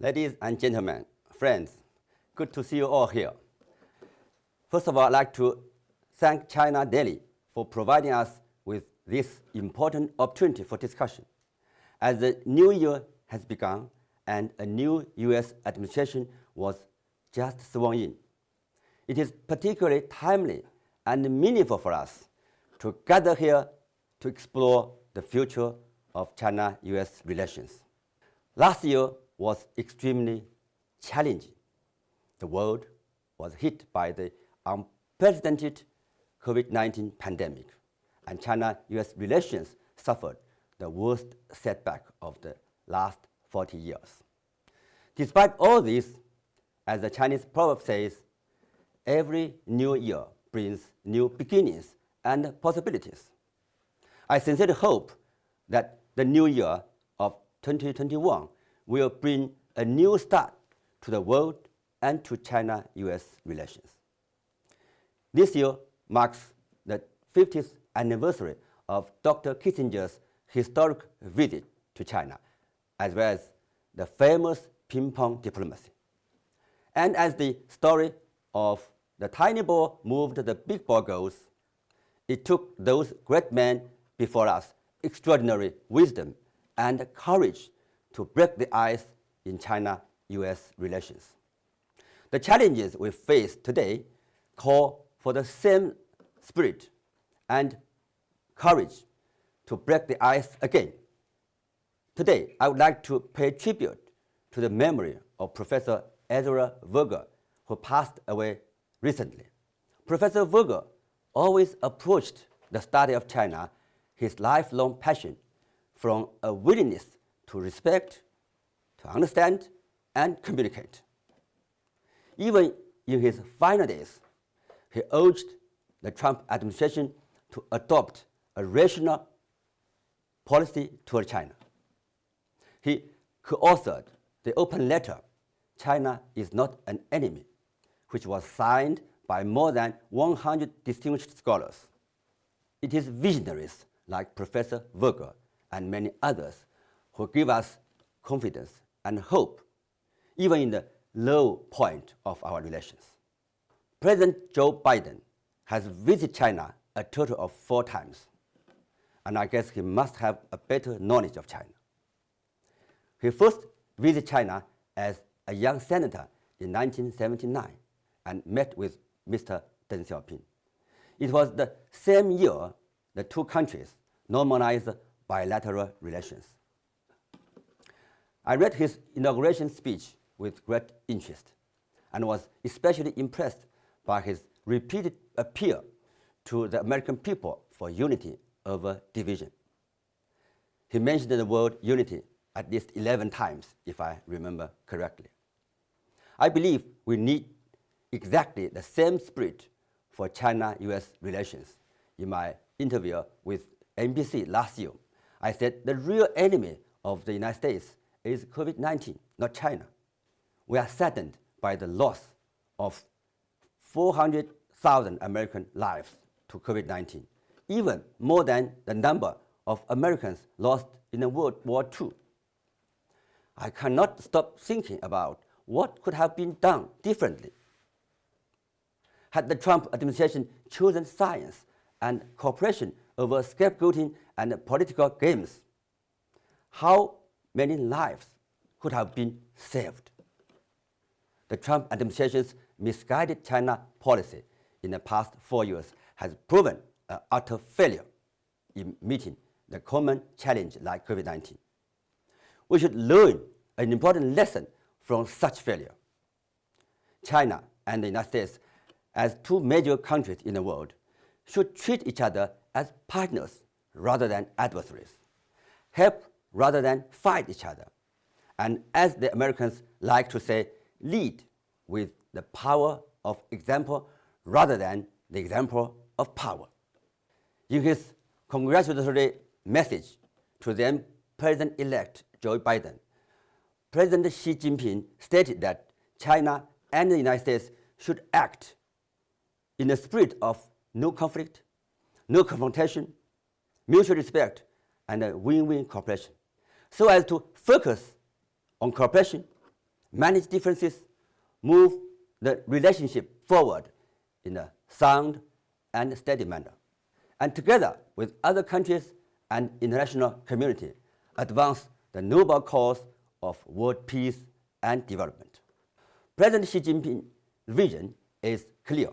Ladies and gentlemen, friends, good to see you all here. First of all, I'd like to thank China Daily for providing us with this important opportunity for discussion. As the new year has begun and a new U.S. administration was just sworn in, it is particularly timely and meaningful for us to gather here to explore the future of China-U.S. relations. Last year was extremely challenging. The world was hit by the unprecedented COVID-19 pandemic, and China-U.S. relations suffered the worst setback of the last 40 years. Despite all this, as the Chinese proverb says, every new year brings new beginnings and possibilities. I sincerely hope that the new year of 2021 will bring a new start to the world and to China-U.S. relations. This year marks the 50th anniversary of Dr. Kissinger's historic visit to China, as well as the famous ping-pong diplomacy. And as the story of the tiny ball moved the big ball goes, it took those great men before us extraordinary wisdom and courage to break the ice in China-U.S. relations. The challenges we face today call for the same spirit and courage to break the ice again. Today, I would like to pay tribute to the memory of Professor Ezra Verger, who passed away recently. Professor Verger always approached the study of China, his lifelong passion, from a willingness to respect, to understand, and communicate. Even in his final days, he urged the Trump administration to adopt a rational policy toward China. He co-authored the open letter, "China is not an enemy," which was signed by more than 100 distinguished scholars. It is visionaries like Professor Verger and many others who give us confidence and hope, even in the low point of our relations. President Joe Biden has visited China a total of 4 times, and I guess he must have a better knowledge of China. He first visited China as a young senator in 1979 and met with Mr. Deng Xiaoping. It was the same year the two countries normalized bilateral relations. I read his inauguration speech with great interest and was especially impressed by his repeated appeal to the American people for unity over division. He mentioned the word unity at least 11 times, if I remember correctly. I believe we need exactly the same spirit for China-U.S. relations. In my interview with NBC last year, I said the real enemy of the United States is COVID-19, not China. We are saddened by the loss of 400,000 American lives to COVID-19, even more than the number of Americans lost in World War II. I cannot stop thinking about what could have been done differently. Had the Trump administration chosen science and cooperation over scapegoating and political games, how many lives could have been saved? The Trump administration's misguided China policy in the past 4 years has proven an utter failure in meeting the common challenge like COVID-19. We should learn an important lesson from such failure. China and the United States, as two major countries in the world, should treat each other as partners rather than adversaries, help rather than fight each other, and as the Americans like to say, lead with the power of example rather than the example of power. In his congratulatory message to then President-elect Joe Biden, President Xi Jinping stated that China and the United States should act in a spirit of no conflict, no confrontation, mutual respect, and a win-win cooperation, so as to focus on cooperation, manage differences, move the relationship forward in a sound and steady manner, and together with other countries and international community, advance the noble cause of world peace and development. President Xi Jinping's vision is clear.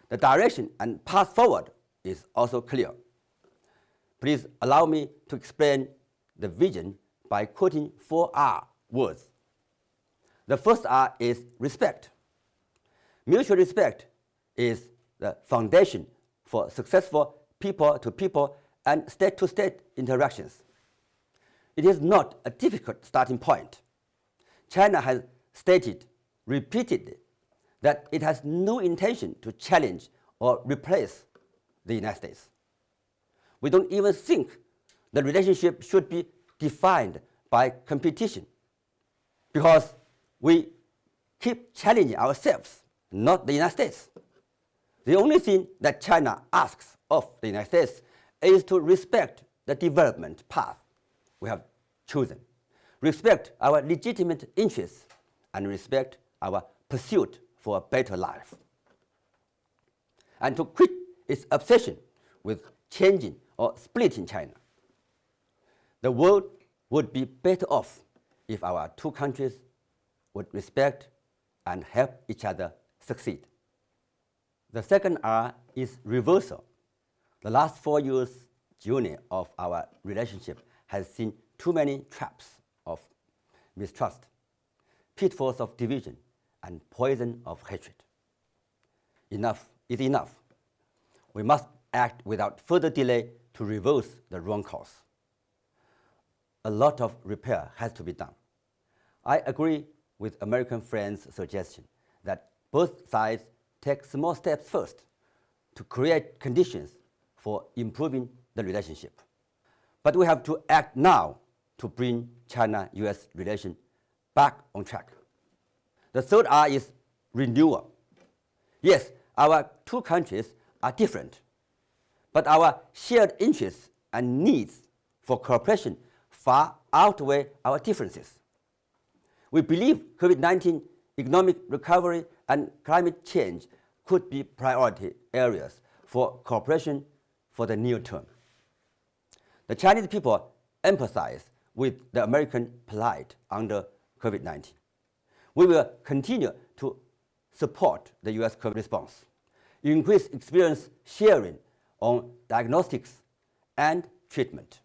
The direction and path forward is also clear. Please allow me to explain the vision by quoting 4 R words. The first R is respect. Mutual respect is the foundation for successful people-to-people and state-to-state interactions. It is not a difficult starting point. China has stated repeatedly that it has no intention to challenge or replace the United States. We don't even think the relationship should be defined by competition, because we keep challenging ourselves, not the United States. The only thing that China asks of the United States is to respect the development path we have chosen, respect our legitimate interests, and respect our pursuit for a better life, and to quit its obsession with changing or splitting China. The world would be better off if our two countries would respect and help each other succeed. The second R is reversal. The last 4 years' journey of our relationship has seen too many traps of mistrust, pitfalls of division, and poison of hatred. Enough is enough. We must act without further delay to reverse the wrong course. A lot of repair has to be done. I agree with American friends' suggestion that both sides take small steps first to create conditions for improving the relationship. But we have to act now to bring China-US relations back on track. The third R is renewal. Yes, our two countries are different, but our shared interests and needs for cooperation far outweigh our differences. We believe COVID-19 economic recovery and climate change could be priority areas for cooperation for the near term. The Chinese people empathize with the American plight under COVID-19. We will continue to support the US COVID response, increase experience sharing on diagnostics and treatment,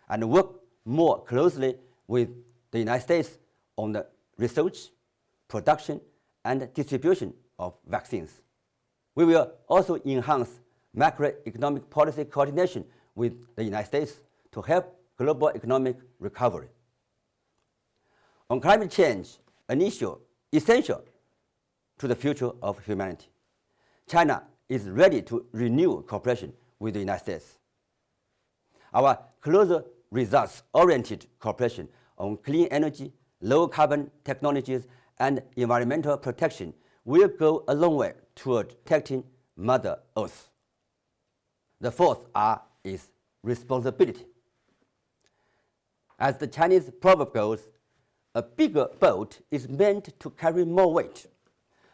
and work more closely with the United States on the research, production, and distribution of vaccines. We will also enhance macroeconomic policy coordination with the United States to help global economic recovery. On climate change, an issue essential to the future of humanity, China is ready to renew cooperation with the United States. Our closer results-oriented cooperation on clean energy, low-carbon technologies, and environmental protection will go a long way toward protecting Mother Earth. The fourth R is responsibility. As the Chinese proverb goes, a bigger boat is meant to carry more weight.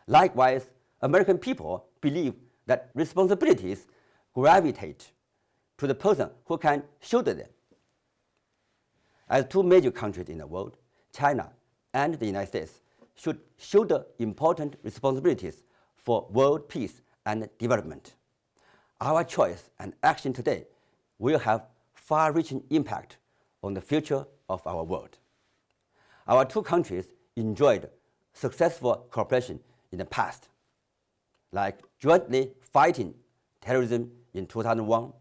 Likewise, American people believe that responsibilities gravitate to the person who can shoulder them. As two major countries in the world, China and the United States should shoulder important responsibilities for world peace and development. Our choice and action today will have far-reaching impact on the future of our world. Our two countries enjoyed successful cooperation in the past, like jointly fighting terrorism in 2001,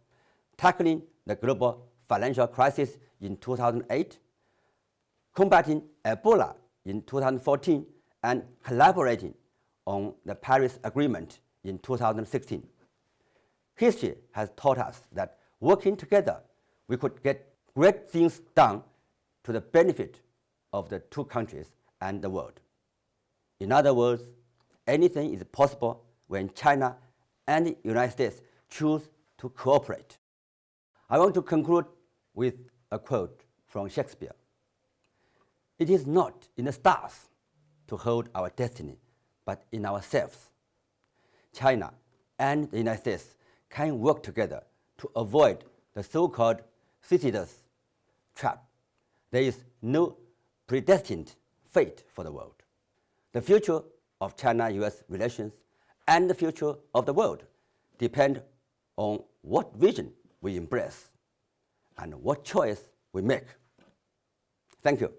tackling the global financial crisis in 2008, combating Ebola in 2014, and collaborating on the Paris Agreement in 2016. History has taught us that working together, we could get great things done to the benefit of the two countries and the world. In other words, anything is possible when China and the United States choose to cooperate. I want to conclude with a quote from Shakespeare. "It is not in the stars to hold our destiny, but in ourselves. China and the United States can work together to avoid the so-called Thucydides trap. There is no predestined fate for the world. The future of China-US relations and the future of the world depend on what vision we embrace and what choice we make. Thank you.